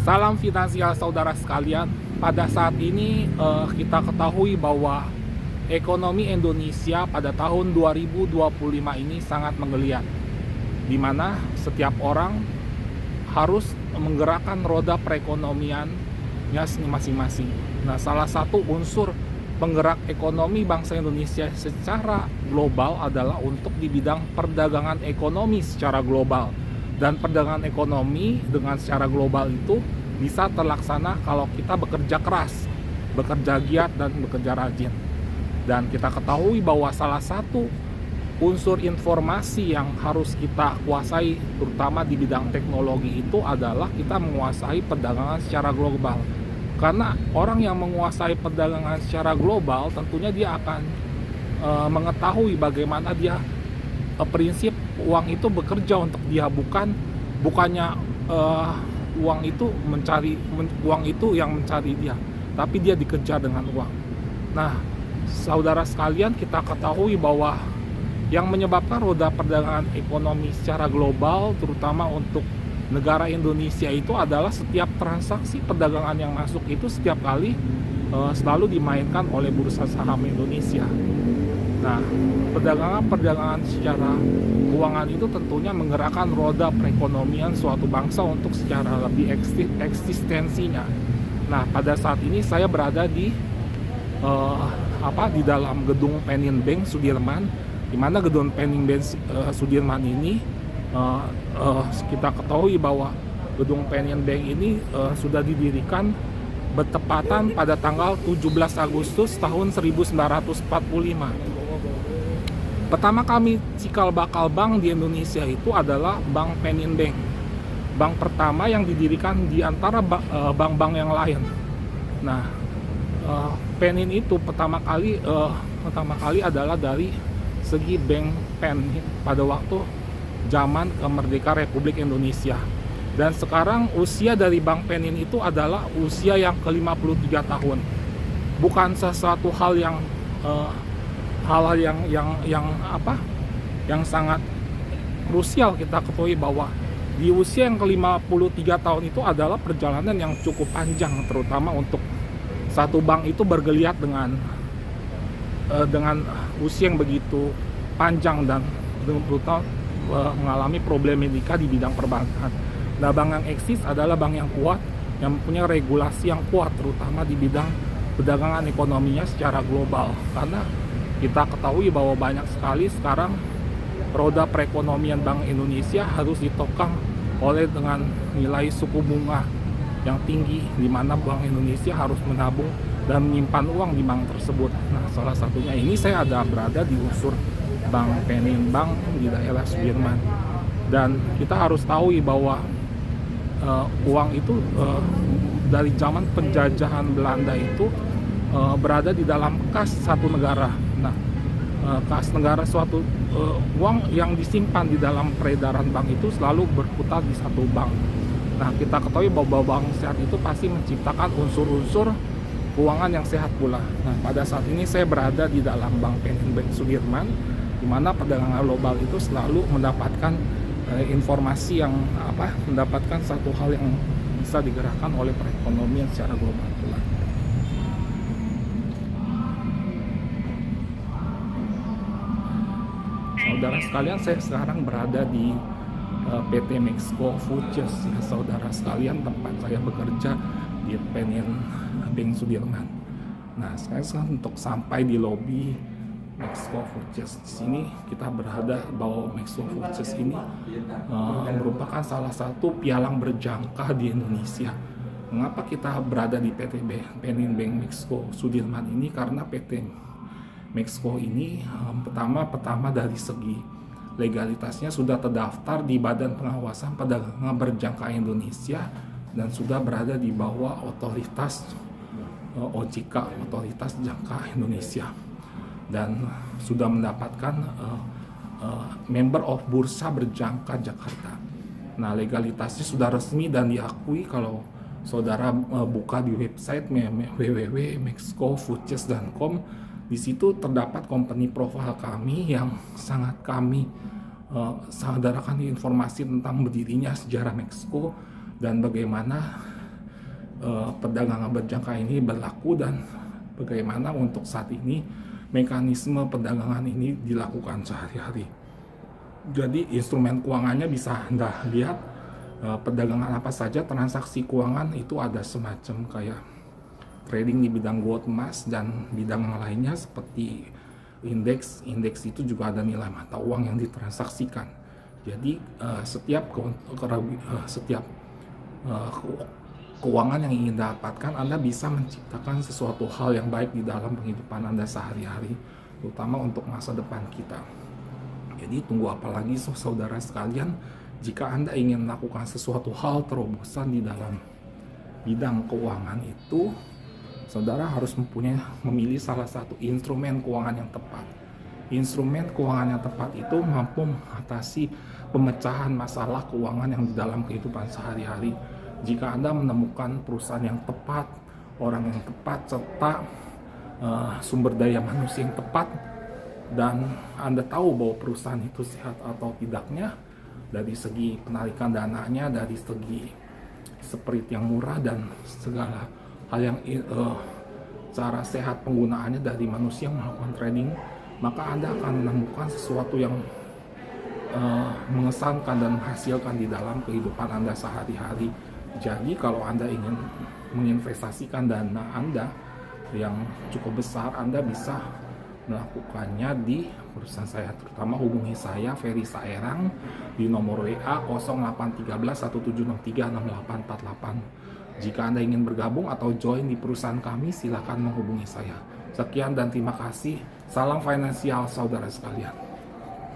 Salam finansial saudara sekalian. Pada saat ini kita ketahui bahwa ekonomi Indonesia pada tahun 2025 ini sangat menggeliat, di mana setiap orang harus menggerakkan roda perekonomiannya masing-masing. Nah, salah satu unsur penggerak ekonomi bangsa Indonesia secara global adalah untuk di bidang perdagangan ekonomi secara global. Dan perdagangan ekonomi dengan secara global itu bisa terlaksana kalau kita bekerja keras, bekerja giat, dan bekerja rajin. Dan kita ketahui bahwa salah satu unsur informasi yang harus kita kuasai, terutama di bidang teknologi, itu adalah kita menguasai perdagangan secara global. Karena orang yang menguasai perdagangan secara global, tentunya dia akan mengetahui bagaimana dia prinsip uang itu bekerja untuk dia, bukannya uang itu yang mencari dia, tapi dia dikejar dengan uang. Nah, saudara sekalian, kita ketahui bahwa yang menyebabkan roda perdagangan ekonomi secara global, terutama untuk negara Indonesia, itu adalah setiap transaksi perdagangan yang masuk itu setiap kali selalu dimainkan oleh bursa saham Indonesia. Nah, perdagangan secara keuangan itu tentunya menggerakkan roda perekonomian suatu bangsa untuk secara lebih eksistensinya. Nah, pada saat ini saya berada di dalam gedung Penin Bank Sudirman, di mana gedung Penin Bank Sudirman ini kita ketahui bahwa gedung Penin Bank ini sudah didirikan bertepatan pada tanggal 17 Agustus tahun 1945. Pertama kami cikal bakal bank di Indonesia itu adalah Bank Penin Bank. Bank pertama yang didirikan di antara bank-bank yang lain. Nah, Penin itu pertama kali adalah dari segi bank pen pada waktu zaman kemerdekaan Republik Indonesia. Dan sekarang usia dari Bank Penin itu adalah usia yang ke-53 tahun. Bukan sesuatu hal yang yang sangat krusial. Kita ketahui bahwa di usia yang ke-53 tahun itu adalah perjalanan yang cukup panjang, terutama untuk satu bank itu bergeliat dengan usia yang begitu panjang dan terutama mengalami problematika di bidang perbankan. Nah, bank yang eksis adalah bank yang kuat, yang punya regulasi yang kuat, terutama di bidang perdagangan ekonominya secara global. Karena kita ketahui bahwa banyak sekali sekarang roda perekonomian Bank Indonesia harus ditopang oleh dengan nilai suku bunga yang tinggi, di mana Bank Indonesia harus menabung dan menyimpan uang di bank tersebut. Nah, salah satunya ini saya berada di unsur Bank Penin Bank di daerah Sudirman. Dan kita harus tahu bahwa uang itu dari zaman penjajahan Belanda itu berada di dalam kas satu negara. Nah, kas negara suatu uang yang disimpan di dalam peredaran bank itu selalu berputar di satu bank. Nah, kita ketahui bahwa bank sehat itu pasti menciptakan unsur-unsur keuangan yang sehat pula. Nah, pada saat ini saya berada di dalam Bank Penin Bank Sudirman, di mana perdagangan global itu selalu mendapatkan informasi yang mendapatkan satu hal yang bisa digerakkan oleh perekonomian secara global pula. Saudara sekalian, saya sekarang berada di PT Mexco Futures, ya saudara sekalian, tempat saya bekerja di Penin Bank Sudirman. Nah, sekarang untuk sampai di lobi Mexco Futures, di sini kita berada bahwa Mexco Futures ini merupakan salah satu pialang berjangka di Indonesia. Mengapa kita berada di PT Penin Bank Mexco Sudirman ini? Karena PT Mexco ini pertama dari segi legalitasnya sudah terdaftar di Badan Pengawasan Perdagangan Berjangka Indonesia dan sudah berada di bawah otoritas OJK, Otoritas Jangka Indonesia, dan sudah mendapatkan member of Bursa Berjangka Jakarta. Nah, legalitasnya sudah resmi dan diakui. Kalau saudara buka di website www.mexcofutures.com, di situ terdapat company profile kami yang sangat kami saudarakan informasi tentang berdirinya sejarah Mexco dan bagaimana perdagangan berjangka ini berlaku dan bagaimana untuk saat ini mekanisme perdagangan ini dilakukan sehari-hari. Jadi instrumen keuangannya bisa Anda lihat perdagangan apa saja, transaksi keuangan itu ada semacam kayak trading di bidang gold, emas, dan bidang lainnya seperti indeks itu juga ada nilai mata uang yang ditransaksikan. Jadi setiap keuangan yang ingin dapatkan, Anda bisa menciptakan sesuatu hal yang baik di dalam kehidupan Anda sehari-hari, terutama untuk masa depan kita. Jadi tunggu apa lagi saudara sekalian, jika Anda ingin melakukan sesuatu hal terobosan di dalam bidang keuangan itu, saudara harus memilih salah satu instrumen keuangan yang tepat. Instrumen keuangan yang tepat itu mampu mengatasi pemecahan masalah keuangan yang di dalam kehidupan sehari-hari. Jika Anda menemukan perusahaan yang tepat, orang yang tepat, serta sumber daya manusia yang tepat, dan Anda tahu bahwa perusahaan itu sehat atau tidaknya, dari segi penarikan dananya, dari segi spirit yang murah, dan segala hal yang cara sehat penggunaannya dari manusia yang melakukan trading, maka Anda akan menemukan sesuatu yang mengesankan dan menghasilkan di dalam kehidupan Anda sehari-hari. Jadi kalau Anda ingin menginvestasikan dana Anda yang cukup besar, Anda bisa melakukannya di perusahaan saya, terutama hubungi saya Ferry Saerang di nomor WA 0813 1763 6848. Jika Anda ingin bergabung atau join di perusahaan kami, silakan menghubungi saya. Sekian dan terima kasih. Salam finansial saudara sekalian.